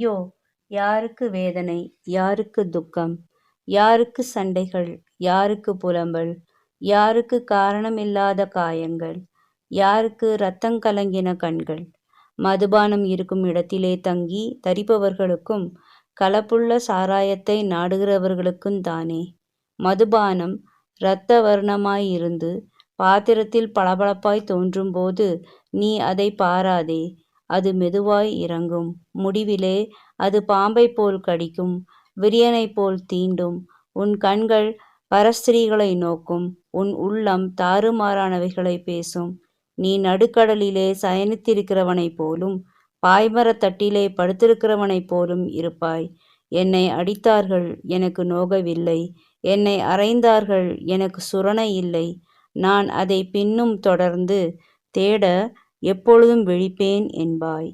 ஐயோ! யாருக்கு வேதனை, யாருக்கு துக்கம், யாருக்கு சண்டைகள், யாருக்கு புலம்பல், யாருக்கு காரணமில்லாத காயங்கள், யாருக்கு இரத்தங்கலங்கின கண்கள். மதுபானம் இருக்கும் இடத்திலே தங்கி தரிப்பவர்களுக்கும் கலப்புள்ள சாராயத்தை நாடுகிறவர்களுக்குந்தானே. மதுபானம் இரத்த வர்ணமாயிருந்து பாத்திரத்தில் பளபளப்பாய் தோன்றும்போது நீ அதை பாராதே. அது மெதுவாய் இறங்கும். முடிவிலே அது பாம்பைப் போல் கடிக்கும், விரியனைப் போல் தீண்டும். உன் கண்கள் பரஸ்திரீகளை நோக்கும், உன் உள்ளம் தாறுமாறானவைகளைப் பேசும். நீ நடுக்கடலிலே சயனித்திருக்கிறவனைப் போலும் பாய்மரத் தட்டிலே படுத்திருக்கிறவனைப் போலும் இருப்பாய். என்னை அடித்தார்கள், எனக்கு நோகவில்லை. என்னை அறைந்தார்கள், எனக்கு சுரணை இல்லை. நான் அதை பின்னும் தொடர்ந்து தேட எப்பொழுதும் விழிப்பேன் என்பாய்.